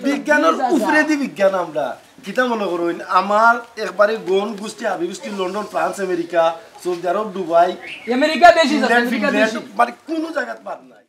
বিজ্ঞানের উপরে দি বিজ্ঞান আমরা কিতা মনে করুন আমার একবারে গন গোষ্ঠী আবি গোষ্ঠী লন্ডন ফ্রান্স আমেরিকা সৌদি আরব দুবাই আমেরিকা বেশি আমেরিকা বেশি মানে কোন জায়গাত বাদ নাই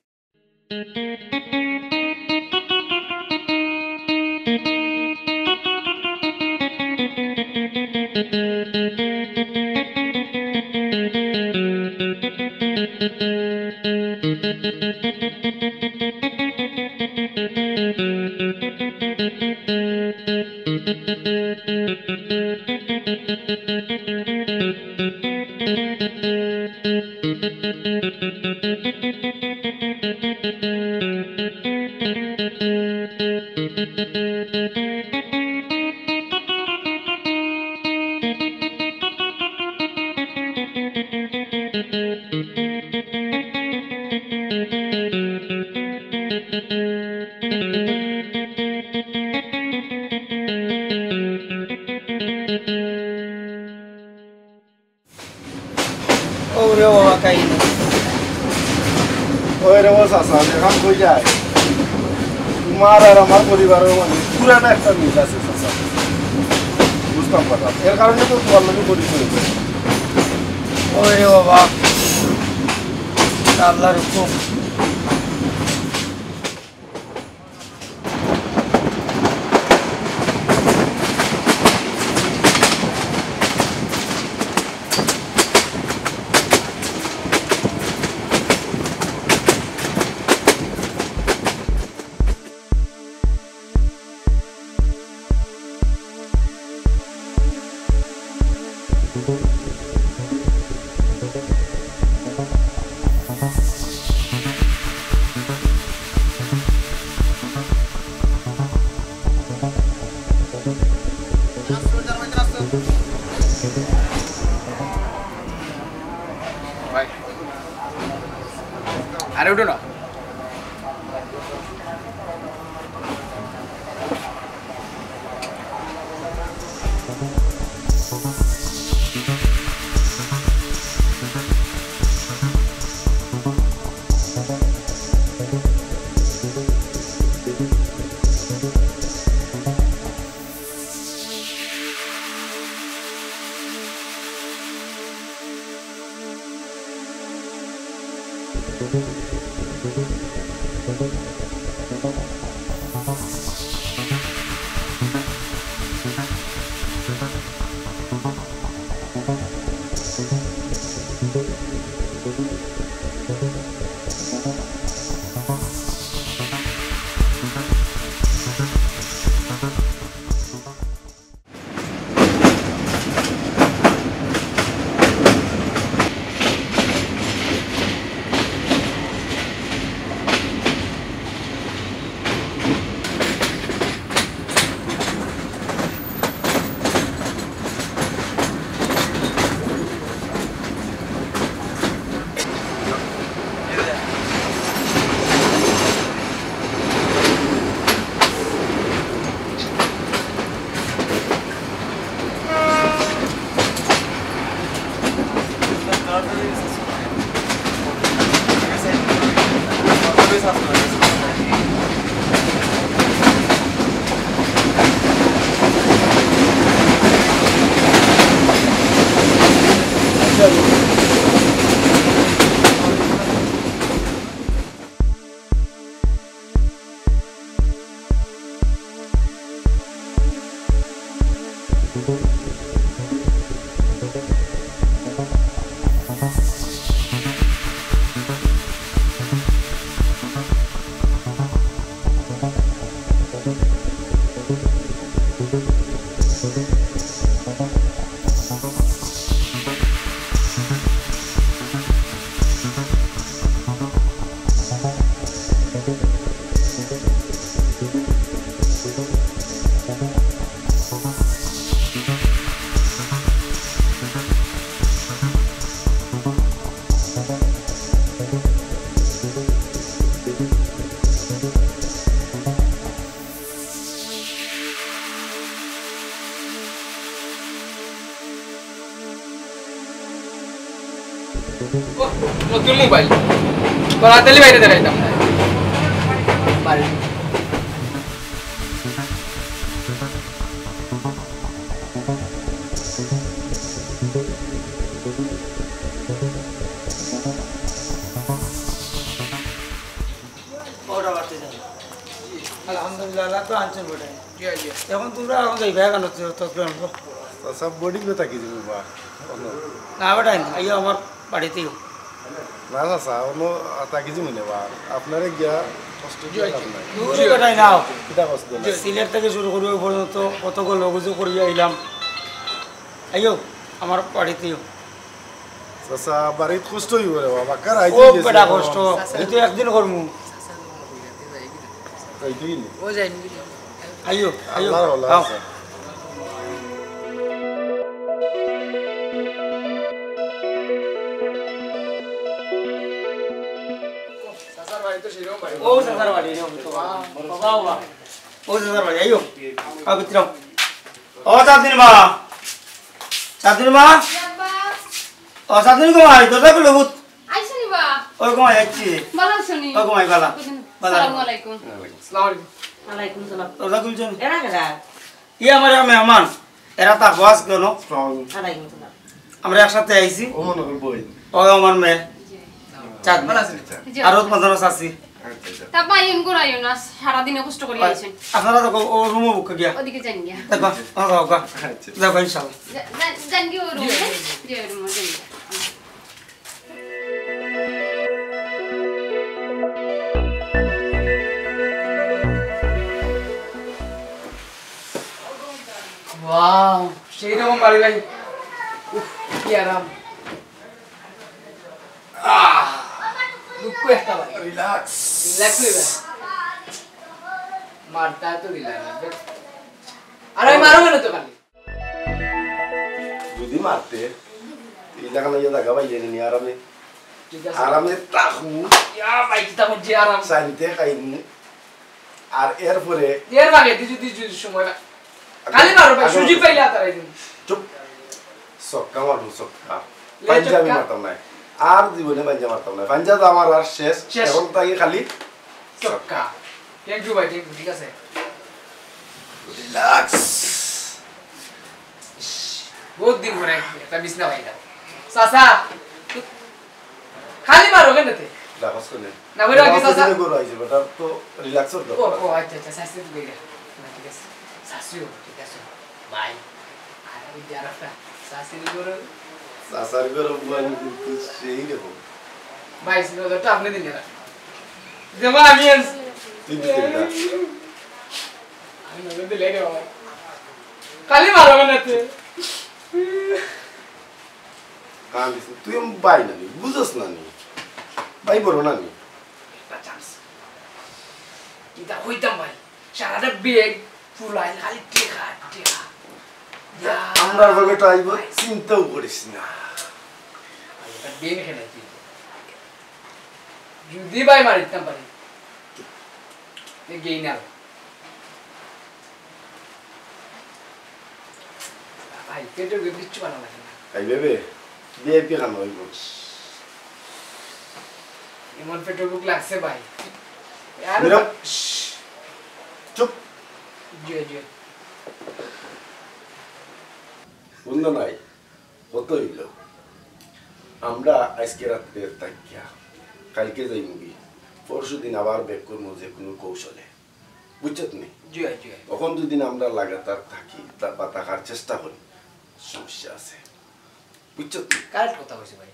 ওরে বাবা কাই ওই রে বস আসা এখন কই যায় তোমার আর আমার পরিবারের মানে পুরানো একটা মিল আছে চাচা বুঝতাম পারলাম এর কারণে তো তোমার লোকে পরিচয় হয়েছে ওরে বাবা আল্লাহর হুকুম আরে ওঠো না নতুন মোবাইল তাড়াতাড়ি বাইরে দাঁড়াইতাম না আলহামদুলিল্লাহ আল্লাহ তো আনছেন বটে জি জি এখন তোমরা এখন যাইবা কেন তো সব বডি ব্যথা কি দিবি বা না বেটাই আইও আমার বাড়িতেও না না স্যার অন্য তাকি দিবি না বা আপনারে গিয়া কষ্ট দিয়ে লাভ নাই দূর বেটাই নাও কিটা কষ্ট না সিলেট থেকে শুরু করে ওই পর্যন্ত কতগুলো অভিযোগ করিয়া আইলাম আইও আমার বাড়িতেও চাচা বাড়িত কষ্ট হইব রে বাবা কার আইতে খুব গেছে বেটা কষ্ট এই তো একদিন করমু আইতেই নি ও যাই নি আইও আইও আল্লাহর আল্লাহ আও। আছে সাসার বাড়ি তো সেরকম বাড়ি ও সাদার বাড়ি রে বাবা বাবা ও সাদার বাড়ি আইও আ ভিতর ও চাঁদিন মা ও চাঁদিন গো আই তোরা কো লগুত আইসনি বা ও গো আইছি ভালো শুনি ও গো আই বালা আসসালামু আলাইকুম আসসালামু আলাইকুম ওয়ালাইকুম সালাম তোরা কইছেন এরা কেডা ইয়া আমার মেহমান এরা তা বাস কেন ওয়ালাইকুম সালাম আমরা একসাথে আইছি ও মনে কর বই ও আমার মেয়ে চাঁদ ভালো আছেন আর ওর মাঝানো চাচি তা বাইন করাইও না সারা দিনে কষ্ট করে আইছেন আপনারা তো ও রুমে বুক গিয়া ওদিকে যান গিয়া দেখো ও গো দেখো ইনশাআল্লাহ যান গিয়া ওই রুমে যে রুমে যান গিয়া ওয়াও সেরকম বাড়ি ভাই উফ কি আরাম দুঃখ একটা বাড়ি রিল্যাক্স রিল্যাক্স হয়ে ভাই মারতা তো দিলা না আরে মারো কেন তো খালি যদি মারতে এই জায়গা না ইয়া জায়গা বাইয়ে নি আরামে ঠিক আছে আরামে তাকু ইয়া ভাই কিতা মধ্যে আরাম শান্তি খাইনি আর এরপরে এর ভাগে দিজু সময় খালি মারো ভাই সুজি পাইলা তারাই দিন চুপ সক্কা মারবো সক্কা পাঞ্জাবি মারতাম না আর জীবনে পাঞ্জাবি মারতাম না পাঞ্জাব আমার আর শেষ শেষ। এখন তাই খালি চক্কা থ্যাংক ইউ ভাই থ্যাংক ইউ ঠিক আছে রিল্যাক্স বহুত দিন পরে একটা বিছনা পাইলাম চাচা খালি মারো কেন তে রাখস কোনে না বলে আগে চাচা গরু আইছে বেটা তো রিল্যাক্স হতো ও ও আচ্ছা আচ্ছা শাস্তি তো বেরিয়ে না ঠিক আছে শাস্তিও ঠিক আছে ভাই আর আমি জারাফা শাস্তি করে সাসার গরু বুয়ানি কিন্তু সেই দেখো ভাই সিনোটা আপনি দিন না যেমন আমি তুই দিতে না আমি নজর দিলে রে বাবা খালি মারো কেন তে কান দিস তুই বাই না নি বুঝছস না নি বাই বড় না নি একটা চান্স এটা হইতাম ভাই সারাটা বেগ ফুলাই খালি টেকা টেকা আমরা ভাবেটা আইব চিন্তাও করিস না এটা বেগ খেলে তুই যদি ভাই মারিতাম পারি গেই না ভাই পেটের কিচ্ছু বানা লাগে না আই বেবে বিএপি খান হইব এমন পেটের বুক লাগছে ভাই বেরো। চুপ জিও জিও বন্ধ নাই কত হইল আমরা আজকে রাত্রে তাকিয়া কালকে যাই মুগি পরশু দিন আবার ব্যাক করবো যে কোনো কৌশলে বুঝছত নি জিও জিও তখন দুদিন আমরা লাগাতার থাকি বা থাকার চেষ্টা করি সমস্যা আছে বুঝছত নি কারেক্ট কথা কইছে ভাই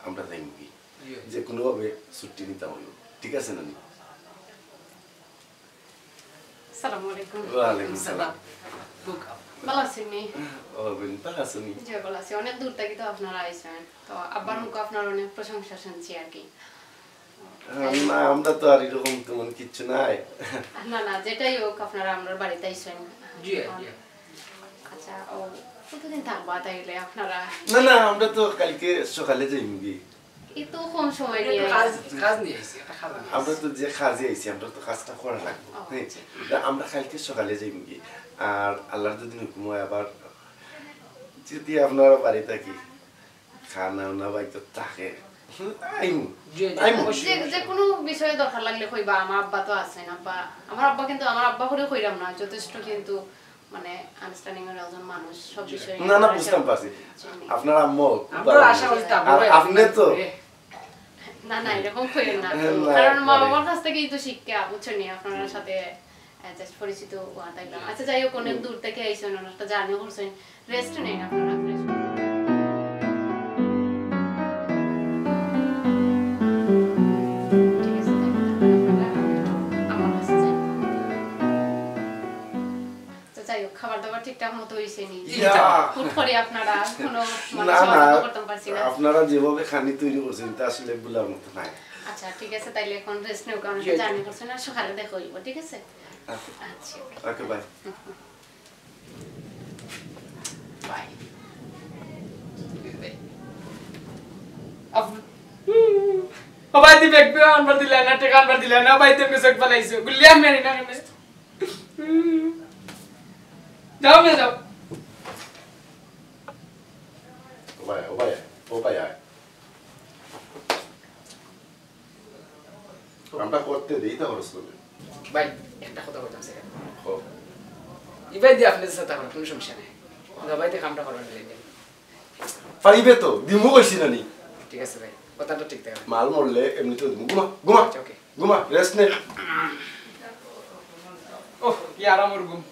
আমরা যাই মুগি জিও যে কোনোভাবে ছুটি নিতে হইব ঠিক আছে না নি আসসালামু আলাইকুম ওয়ালাইকুম সালাম বুক ভালো আছেন ও বোন ভালো আছো নি জি ভালো আছি অনেক দূর থেকে তো আপনারা আইছেন তো আব্বার মুখ আপনার অনেক প্রশংসা শুনছি আর কি না আমরা তো আর এরকম তেমন কিচ্ছু নাই না না যেটাই হোক আপনারা আমার বাড়িতে আইছেন জিও জিও আচ্ছা ও কতদিন থাকবা তাইলে আপনারা না না আমরা তো কালকে সকালে যাই মুগি এই তো কম সময় নিয়ে কাজ কাজ নিয়ে আইছি একটা খাবার আমরা তো যে কাজে আইছি আমরা তো কাজটা করা লাগবে হ্যাঁ তা আমরা কালকে সকালে যাই মুগি আর আল্লাহর যদি হুকুম হয় আবার যদি আপনারা বাড়ি থাকি খানা না বাইতে থাকে আইমু আইমু যে যে কোনো বিষয়ে দরকার লাগলে কইবা আমার আব্বা তো আছেন আব্বা আমার আব্বা কিন্তু আমার আব্বা করে কইরাম না যথেষ্ট কিন্তু মানে আন্ডারস্ট্যান্ডিং এর একজন মানুষ সব বিষয়ে না না বুঝতাম পারছি আপনার আম্মু খুব আমরা ভালো আশা মানুষ। করি আর আপনি তো না না এরকম কইরেন না না, কারণ মা একবারে। বাবার কাছ থেকেই তো শিক্ষা বুঝছেন নি আপনার সাথে জাস্ট পরিচিত হওয়া থাকলাম। আচ্ছা যাই হোক, অনেক দূর থেকে আইসেন, অনেকটা জার্নি করছেন, রেস্ট নেন আপনারা, ফ্রেশ ঠিক আছে। আমার কাছে যাই। তো যাই হোক, খাবার দাবার ঠিকঠাক মতো হয়েছে নি? হুট করে আপনারা কোনো মানে সহযোগিতা করতে পারছি না। আপনারা যেভাবে খানি তৈরি করছেন তা আসলে বলার মতো নাই। আচ্ছা ঠিক আছে, তাইলে এখন রেস্ট নেও, কারণ জার্নি করছেন না, সকালে দেখা হইব, ঠিক আছে? আচ্ছা ওকে বাই। বাই বাই দি ব্যাগ পে আনবার দিলা না, টাকা আনবার দিলা না, বাই তুমি সব পালাইছো, গুলিয়া মেরি না কেন? যাও মে যাও। ও ভাই আমরা করতে দেই তা খরচ করবে। ভাই একটা কথা বলতাম স্যার, ইবাই দি আপনাদের সাথে আমার কোনো সমস্যা নেই, বাইতে কামটা করার লাগে পারিবে তো দিমু কইছি না নি? ঠিক আছে ভাই, কথাটা ঠিক থাকে। মাল মরলে এমনি তো দিমু। ঘুমা ওকে ঘুমা, রেস্ট নে। ওহ কি আরাম ওর ঘুম।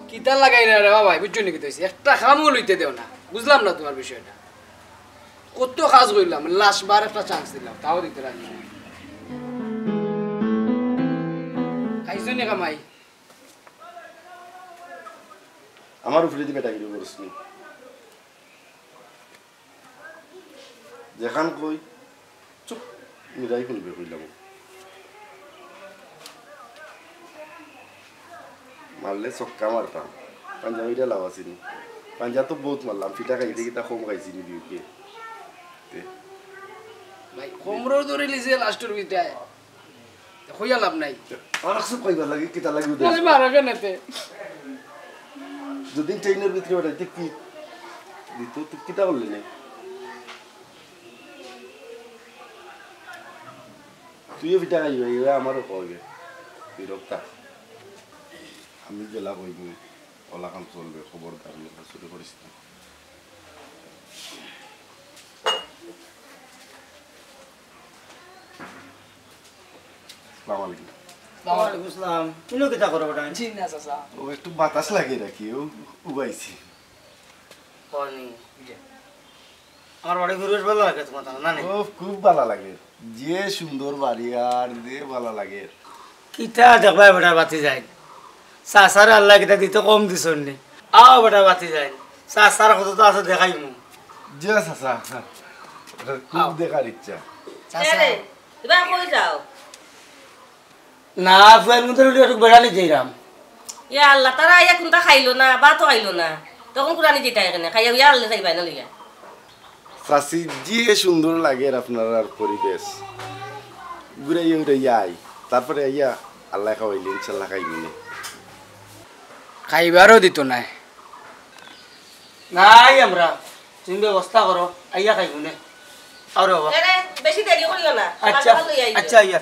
কিতা লাগাই না রে বাবা, বুঝছো নাকি? তো একটা কামও লইতে দেও না, বুঝলাম না তোমার বিষয়টা। কত কাজ করলাম, লাস্ট বার একটা চান্স দিলাম, তাও দিতে রাজি না। খাইছো নি কামাই? আমার উপরে দিবে টাকা দিব রসনি। যেখান কই চুপ মিরাই খুলবে কইলাম। মারলে চক্কা মারতাম, পাঞ্জাবিটা লাভ আসিনি। পাঞ্জা তো বহুত মারলাম, ফিটা খাইতে গিয়ে কম খাইছি নি বিউকে। ভাই কোমরও ধরে লিছে লাস্টের বিটায়, হইয়া লাভ নাই। আমার সব কইবার লাগে কিতা লাগে তাহলে মারা কেনেতে যদি ট্রেনের ভিতরে ওটাইতে কি দিত তুই কিতা বললি না? তুইও ফিটা খাইবে, আমারও কইবে বিরক্তা। আমি গেলা কইবি ওলা কাম চলবে, খবরদার শুরু করিস না। আসসালামু আলাইকুম। ওয়ালাইকুম আসসালাম। তুমি কিতা করো বড়? জি না চাচা, ও একটু বাতাস লাগে রাখি, ও উবাইছি। কোনি আমার বাড়ি ঘুরে ভালো লাগে তোমার না? না ও খুব ভালো লাগে, যে সুন্দর বাড়ি আর যে ভালো লাগে। কিতা দেখবা বেটা বাতি যায় চাচার আল্লাহ কিতা দিতে কম দিছ নি? আও বেটা বাতি যায় চাচার কত তো আছে দেখাই মু। যে চাচা খুব দেখার ইচ্ছা। না ফুয়ের মধ্যে একটু বেড়ানি যাইরাম। ইয়া আল্লাহ, তারা ইয়া কোনটা খাইলো না বা তো খাইলো না, তখন কোরআনি যেটা এখানে খাইয়া ইয়া আল্লাহ যাইবাই না লইয়া। চাষি যে সুন্দর লাগে আপনার আর পরিবেশ, ঘুরে আই তারপরে আইয়া আল্লাহ খাওয়াইলে ইনশাল্লাহ খাইবি না। খাইবারও দিত নাই। নাই আমরা, তুমি ব্যবস্থা করো আইয়া খাইব নে। আর বাবা এরে বেশি দেরি করিও না, আচ্ছা আচ্ছা আইয়া।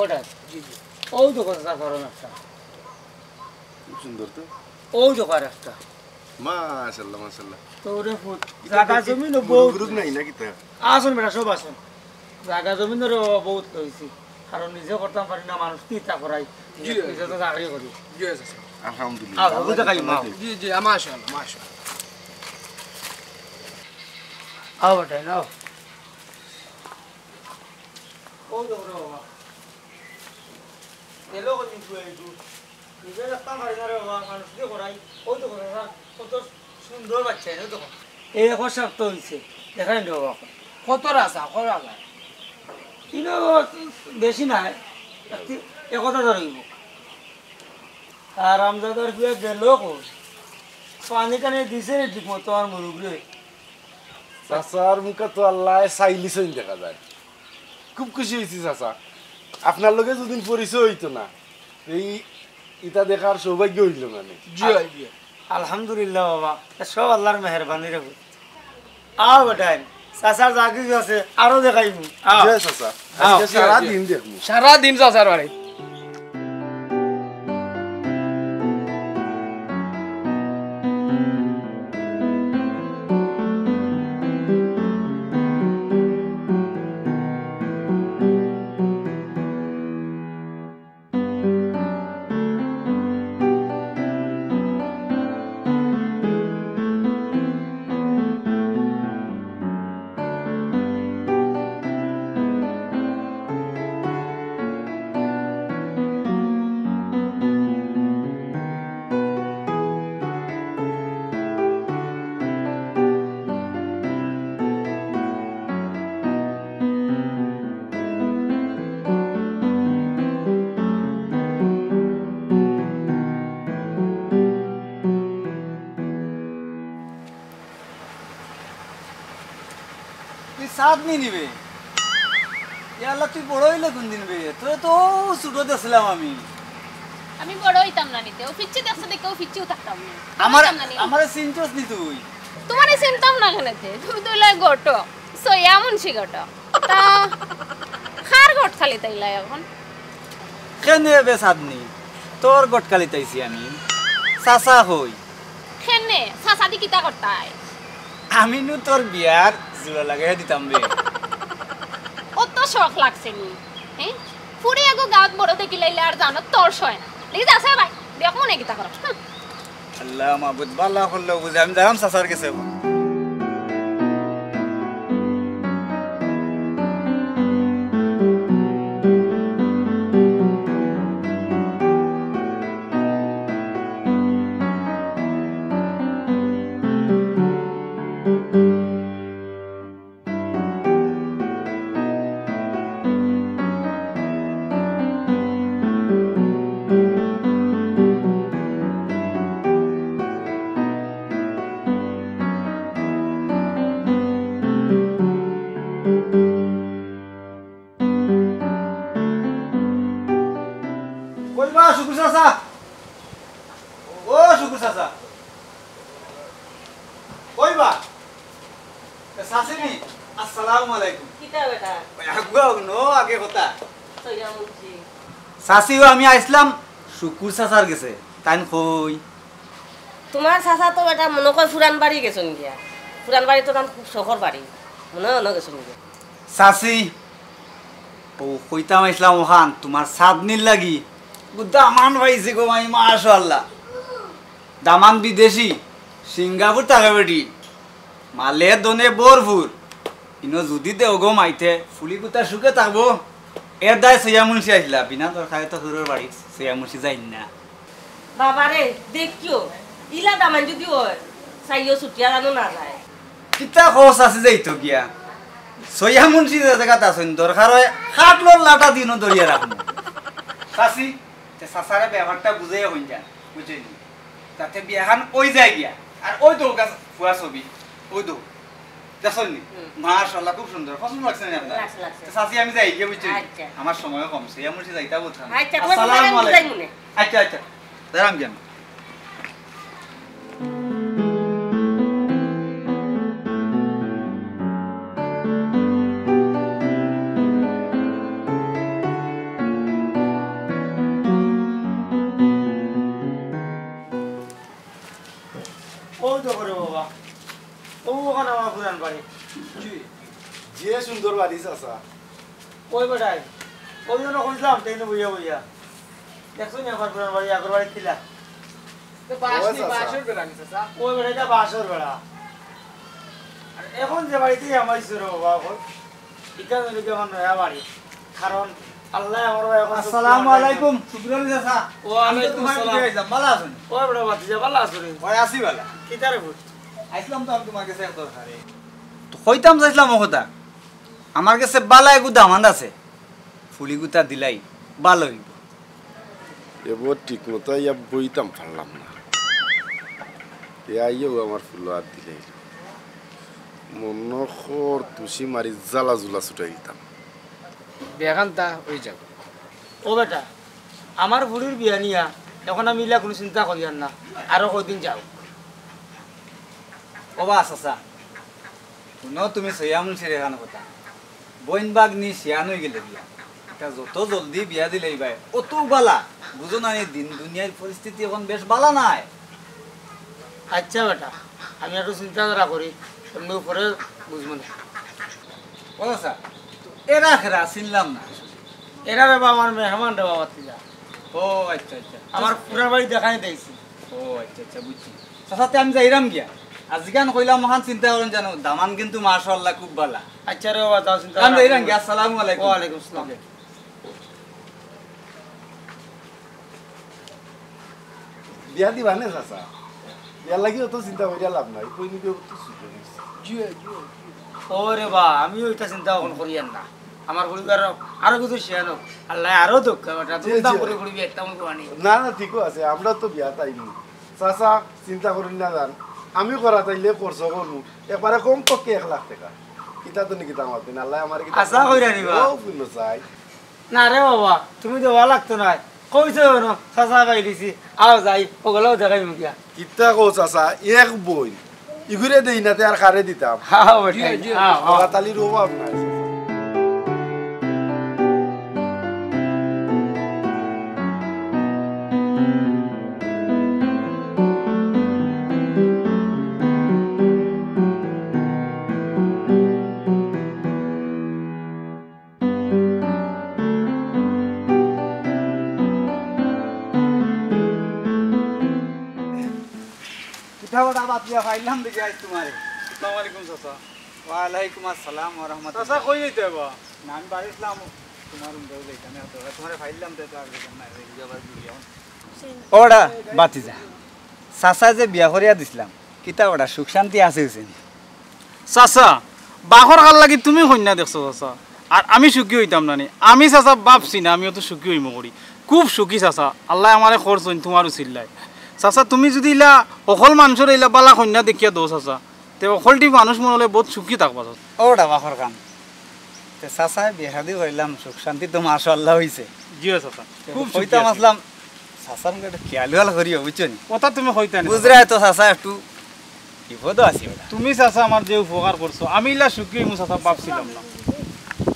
ওটা ওই তো কথা করো একটা, খুব সুন্দর তো, ওই তো কার একটা মাশাআল্লাহ মাশাআল্লাহ। তোরে ফুট জায়গা জমিন বহুত গ্রুপ নাই নাকি তা? আসুন বেটা সব আসুন, জায়গা জমিনের বহুত হয়েছি, কারণ নিজে করতাম পারি না, মানুষ কি তা করাই নিজে তো চাকরি করি। জি চাচা, আলহামদুলিল্লাহ। জি জি মাশাআল্লাহ মাশাআল্লাহ। আও বেটা নাও। ও তো বড় বাবা এলো কোন তুই নিজে রাখতাম পারি না রে বাবা, মানুষ কি করাই। ওই তো কথা কত সুন্দর বাচ্চা না তো, এই এখন শক্ত হয়েছে দেখাই নি বাবা। কত রাসা কত রাসা কিন্তু বেশি নাই, 1000 ধরিব। আর আমজাদার কুয়া গেল কই পানি টানি দিছে রে ঠিক মতো আর মুরুগ রে চাচার মুখে তো আল্লাহ চাইলিছই দেখা যায় খুব খুশি হয়েছি চাচা আপনার লগে যদিন পরিচয় হইতো না এই ইটা দেখার সৌভাগ্য হইল মানে আলহামদুলিল্লাহ বাবা সব আল্লাহর মেহরবানি রে আও বেটাই চাচার যা কিছু আছে আরো দেখাইমু জয় চাচা আজকে সারা দিন দেখমু সারা দিন চাচার বাড়ি সাত নি নিবে ইয়াল্লা তুই বড় হইলে কোন দিন বে তোরে তো ছোট দেখছিলাম আমি বড় হইতাম না নিতে ও পিচ্ছি দেখছে দেখে ও পিচ্ছিও থাকতাম না আমারে চিনছস নি তুই তোমারে চিনতাম না কেনতে তুমি তো লাই গট সো এমন সি গট তা খার গট খালি তাইলা এখন কেনে বে সাদনি তোর গটকালি তাইছি আমি চাচা হই কেনে সাসাদি কিতা করতাই আমি নু তোর বিয়ার জোড়া লাগাই দিতাম বে অত শখ লাগছে নি হ্যাঁ পুরি আগো গাঁত বড় দেখি লাইলে আর জানো তোর সয় না লিখে আছে ভাই দেখ মনে কিতা করো আল্লাহ মাহবুদ বাল্লা করলো বুঝে আমি যাম চাচার কাছে কইবা শুকুর চাচা ও শুকুর চাচা কইবা চাচিনি আসসালামু আলাইকুম কিতা বেটা আগুয়া নো আগে কথা সইয়া মুছি চাচিও আমি আইছিলাম শুকুর চাচার গেছে তাইন কই তোমার চাচা তো বেটা মনে কয় ফুরান বাড়ি গেছন গিয়া ফুরান বাড়ি তো তাম খুব শখর বাড়ি মনে হয় গেছন গিয়া চাচি ও কইতাম আইছিলাম ওখান তোমার সাদনির লাগি দামান পাইছে গো মাই মাশাআল্লাহ দামান বিদেশি সিঙ্গাপুর টাকা বেটি মালে দনে ভরপুর ইনো যদি দেও গো মাইতে ফুলি কুতা শুকে থাকবো এর দায় সইয়া মুন্সি আসলা বিনা তোর খায় তো হুরোর বাড়ি সইয়া মুন্সি যাই না বাবারে দেখিও ইলা দামান যদি হয় চাইও ছুটিয়া জানো না যায় কিতা খোস আছে যাইতো গিয়া সইয়া মুন্সি জায়গা আছেন দরকার হয় খাটলোর লাটা দিনও দরিয়া রাখবো চাচি চাচারে ব্যাপারটা বুঝাই হইন যা বুঝলি তাতে বিয়াখান ওই যায় গিয়া আর ওই তো ফুয়া ছবি ওই তো দেখছেন নি মাশাআল্লাহ খুব সুন্দর পছন্দ লাগছে না আপনার চাচি আমি যাই গিয়ে বুঝছি আমার সময়ও কমছে এমন সে যাইতা বলতাম আসসালামু আলাইকুম আচ্ছা আচ্ছা দাঁড়াম কেন ওই তো করে বাবা ও ওখানে আমার পুরান বাড়ি যে সুন্দর বাড়ি চাচা ওই বেটাই ওই জন্য কইলাম তাই না বইয়া বইয়া দেখছো না আমার পুরান বাড়ি আগর বাড়ি ছিল তো বাসর বেড়ানি চাচা ওই বেটাইটা বাসর বেড়া আর এখন যে বাড়িতে আমার ছিল বাবা এখন এখানে যদি আমার নয়া বাড়ি কারণ আল্লাহ আমার এখন আসসালামু আলাইকুম শুকরান চাচা ওয়া আলাইকুম আসসালাম ভালো আছেন ওই বেটা বাতিজা ভালো আছেন ওই আসি ভালো কি তারে বুঝ আইছিলাম তো আমি তোমার কাছে এক দরকারে তো কইতাম যাইছিলাম ও কথা আমার কাছে বালা এগু দামান আছে ফুলি গুতা দিলাই ভালো হইব এবার ঠিক মতো ইয়া বইতাম পারলাম না এ আইও আমার ফুল হাত দিলে মনখর তুষি মারি জ্বালা জুলা ছুটাই দিতাম বেখানটা ওই যাব ও বেটা আমার বুড়ির বিয়া নিয়া এখন আমি ইলা কোনো চিন্তা করি না আরো কয়দিন যাও ওবা চাচা শুনো তুমি সৈয়ামুন ছেড়ে খানো কথা বইন বাগ নি শিয়ান হয়ে গেলে বিয়া এটা যত জলদি বিয়া দিলেই ভাই অত বালা বুঝো না দিন দুনিয়ার পরিস্থিতি এখন বেশ বালা নাই আচ্ছা বেটা আমি একটু চিন্তাধারা করি এমনি উপরে বুঝবো না ও চাচা এরা খেরা চিনলাম না এরা বাবা আমার মেহমান রে বাবা তিলা ও আচ্ছা আচ্ছা আমার পুরা বাড়ি দেখাই দিয়েছি ও আচ্ছা আচ্ছা বুঝছি চাচাতে আমি যাইরাম গিয়া আজকান কইলাম মহান চিন্তা করেন জানো দামান কিন্তু মাশাআল্লাহ খুব ভালো আচ্ছা রে বাবা যাও চিন্তা আমি যাইরাম গিয়া আসসালামু আলাইকুম ওয়ালাইকুম আসসালাম বিয়া দিবা নে চাচা বিয়া লাগি অত চিন্তা করিয়া লাভ নাই কই নিবি তো ওরে বা আমি ওইটা চিন্তা করি না আমার পরিবার আরো কিছু শেয়ার হোক আল্লাহ আরো দুঃখ বেটা তুমি দাম করে পড়বি একটা মন কোয়ানি না না ঠিকও আছে আমরা তো বিয়া তাইনি চাচা চিন্তা করুন না জান আমি করা তাইলে খরচ করবো একবারে কম পক্ষে 1 লাখ টাকা কিতা তো নাকি দাম হবে না আল্লাহ আমার আশা কইরা নিবা ও ফুল চাই না রে বাবা তুমি তো ভালো লাগতো না কইছো না সাসা গাই দিছি আও যাই ওগুলো দেখাই মুখিয়া কিতা কো চাচা এক বই ইগুরে দেই না তে আর খারে দিতাম হ্যাঁ বেটা হ্যাঁ তালির অভাব নাই কিতাবটা বাতিয়া ফাইলাম দেখি আইছ তোমারে আসসালামু আলাইকুম চাচা ওয়া আলাইকুম আসসালাম ওয়া রাহমাতুল্লাহ চাচা কই যাইতে বা না আমি বাড়ি আসলাম তোমার রুম দেও এখানে তো তোমারে ফাইলাম তে তো আর না যাবার দিও ওড়া বাতিজা চাচা যে বিয়া করিয়া দিছিলাম কিতাবটা সুখ শান্তি আছে হইছেন চাচা বাঘর কাল লাগি তুমি কন্যা দেখছো চাচা আর আমি সুখী হইতাম না আমি চাচা ভাবছি না আমিও তো সুখী হইম করি খুব সুখী চাচা আল্লাহ আমারে খরচ তোমারও চিল্লাই চাচা তুমি যদি ইলা অকল মানুষের ইলা বালা কন্যা দেখিয়া দো চাচা তে অকলটি মানুষ মনে হলে বহুত সুখী থাকবা চাচা ওড়া বাখর কাম তে চাচা বিয়া শাদি করিলাম সুখ শান্তি তো মাশাআল্লাহ হইছে জিও চাচা খুব হইতাম আসলাম চাচার মুখে একটা খেয়াল করিও বুঝছো নি কথা তুমি হইতা না বুঝরাই তো চাচা একটু বিপদ আছে ওটা তুমি চাচা আমার যে উপকার করছো আমি ইলা সুখী হইমু চাচা ভাবছিলাম না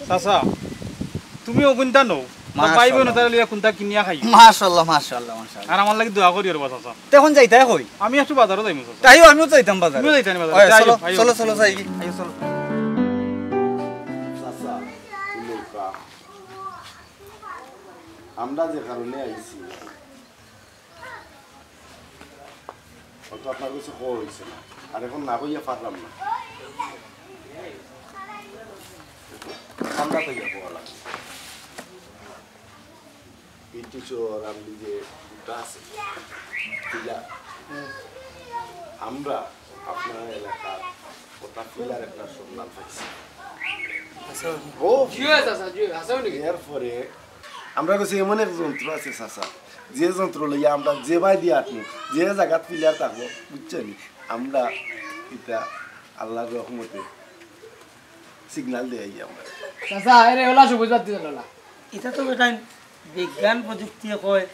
চাচা তুমি অগুনটা নও পাইবে না তাহলে কোনটা কিনিয়া খাই মাশাআল্লাহ মাশাআল্লাহ মাশাআল্লাহ আর আমার লাগি দোয়া করি আর চাচা তখন যাইতাই কই আমি একটু বাজারে যাইমু চাচা তাইও আমিও যাইতাম বাজারে তুমিও যাইতানি বাজারে ওই, চলো আইও, চলো আইও। চলো যাই আইও চলো চাচা নৌকা আমরা যে কারণে আইছি অত আপনার কিছু কো হয়েছে না আর এখন না কইয়া পারলাম না আমরা কইয়া কোয়া লাগে পিটিশর আমি যে দুটা আছে আমরা আপনার এলাকার কথা ফিলার একটা সন্ধান পাইছি ও জিও চাচা জিও আসাও নাকি এরপরে আমরা কাছে এমন এক যন্ত্র আছে চাচা যে যন্ত্র লইয়া আমরা যে বাই দিয়ে আটমু যে জায়গাত ফিলার থাকবো বুঝছেন আমরা এটা আল্লাহর রহমতে সিগন্যাল দিয়ে আমরা চাচা এরে ওলা সবুজ বাদ দিল না এটা তো বেটা বিজ্ঞান প্রযুক্তি কয়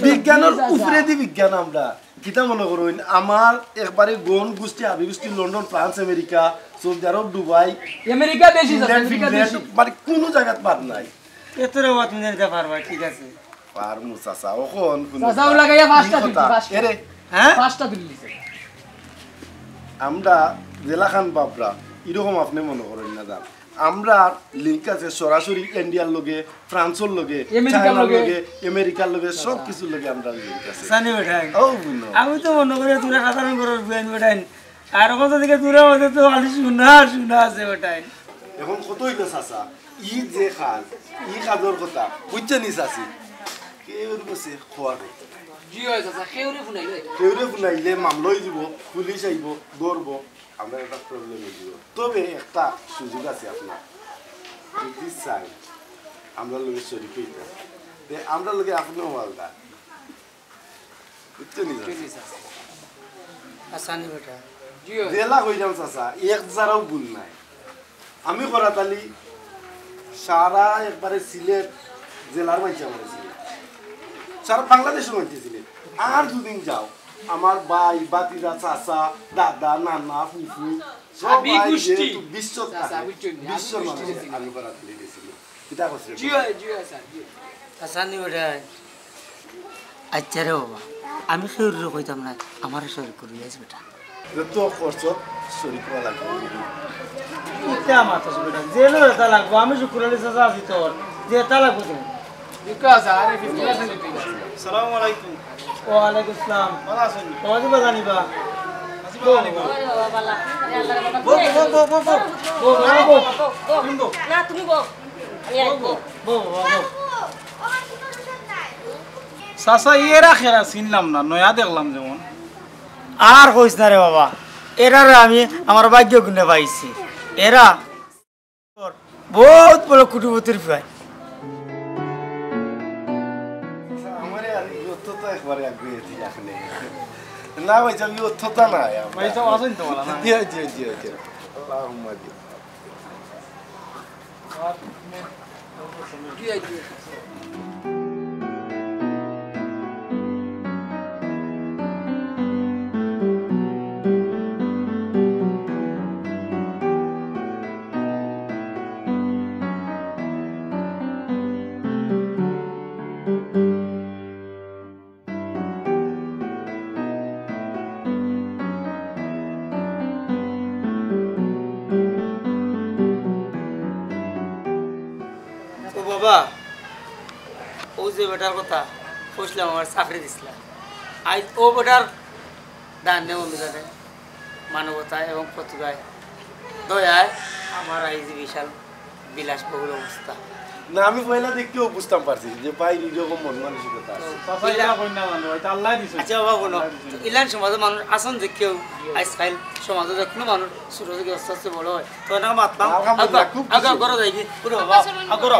বিজ্ঞানের উপরে দি বিজ্ঞান আমরা কিতা মনে করুন আমার একবারে গন গোষ্ঠী আবি গোষ্ঠী লন্ডন ফ্রান্স আমেরিকা সৌদি আরব দুবাই আমেরিকা বেশি চাচা ইংল্যান্ড, আমেরিকা ফিনল্যান্ড, বেশি মানে কোনো জায়গাত বাদ নাই এতরে বাত তুমি নিতে পারবা ঠিক আছে আর মুসাসা ওখন চাচা ওলা গাইয়া পাঁচটা দিছি পাঁচটা এরে হ্যাঁ পাঁচটা দিল দিছে আমরা জেলা খান বাবরা এরকম আপনি মনে করেন না জান আমরা লিঙ্ক আছে সরাসরি ইন্ডিয়ার লগে ফ্রান্সের লগে আমেরিকার চায়নার লগে, লগে আমেরিকার লগে সব কিছুর লগে আমরা লিঙ্ক আছে জানি বেটা ও বুনো আমি তো মনে করি তোরা সাধারণ করার বিয়ান বেটাইন আর কত দিকে তোরা মধ্যে তো খালি শোনা শোনা আছে বেটাইন এখন কত হইতো চাচা ই যে খাজ ই খাজর কথা বুঝছে নি চাচি কেউ বসে খোয়ার জিও চাচা কেউরে ফুনাইলে কেউরে শুনাইলে মামলাই দিব পুলিশ আইব ধরব আমরা একটা প্রবলেম হয়ে যাব তবে একটা সুযোগ আছে আপনার যদি চাই আমরা লোকের শরীফ আমরা লোকে আপনিও মালদা বুঝছো নি চলি চাচা আসানি বেটা জিও জেলা কইলাম চাচা এক জারাও ভুল নাই আমি করাতালি সারা একবারে সিলেট জেলার মাইছে আমার সিলেট সারা বাংলাদেশের মাইছে সিলেট আর দুদিন যাও আমার ভাই বাতিরা চাচা দাদা নানা ফুফু হাবি গোষ্ঠী। বিশ্ব চাচা, বুঝছো নি? বিশ্বর হাবি মানুষ গোষ্ঠী আমি করাতালি গেছিল কিতা করছে জিও জিও স্যার জিও আসানি বেটা আচ্ছা রে বাবা আমি শরীর কইতাম না আমার শরীর করি আছে বেটা তো করছ শরীর করা লাগবে ইটা মাতাস বেটা জেলো এটা লাগবো আমি শুক্রবারে চাচা আছি তোর যে এটা লাগবো তুমি বিকজ আরে 50% দিতে গেছে আসসালামু আলাইকুম ওয়ালাইকুম আসসালাম ভালো আছেন তোমাদের বা জানিবা আজি ভালো আনিবা ওরে বাবা বালা আরে আল্লাহর বাবা বো বো বো বো বো বো বো না তুমি বো আমি আসবো বো বো বো চাচা এরা খেরা চিনলাম না নয়া দেখলাম যেমন আর কইস না রে বাবা এরারে আমি আমার ভাগ্য গুণে পাইছি এরা বহুত বড় কুটুবতির ভাই আমারে আর ইয়ত্ত তো একবারে আগে এসে এখানে না ভাই আমি ইয়ত্তটা না ভাই তো আছেন তো ভালো না জি জি জি জি আল্লাহুম্মা জি জিও জিও ও বাবা ও যে বেটার কথা কইছিলাম আমার চাকরি দিছিলাম আজ ও বেটার দান্য অনুদানে মানবতা এবং প্রতিভায় দয়ায় আমার এই যে বিশাল বিলাসবহুল অবস্থা না আমি পয়লা দেখতেও বুঝতাম পারছি যে ভাই এরকম মন মানসিকতা আছে। চাচা এটা কইনা জানো এটা আল্লাহ দিছে আচ্ছা বাবা কোনো ইলান সমাজের মানুষ আসন যে কেউ আজকাল সমাজে যে কোনো মানুষ ছোট থেকে আস্তে আস্তে বড় হয় তো না মাতলাম আলহামদুলিল্লাহ, খুব খুশি। আগা করো যাই কি পুরো বাবা আগরো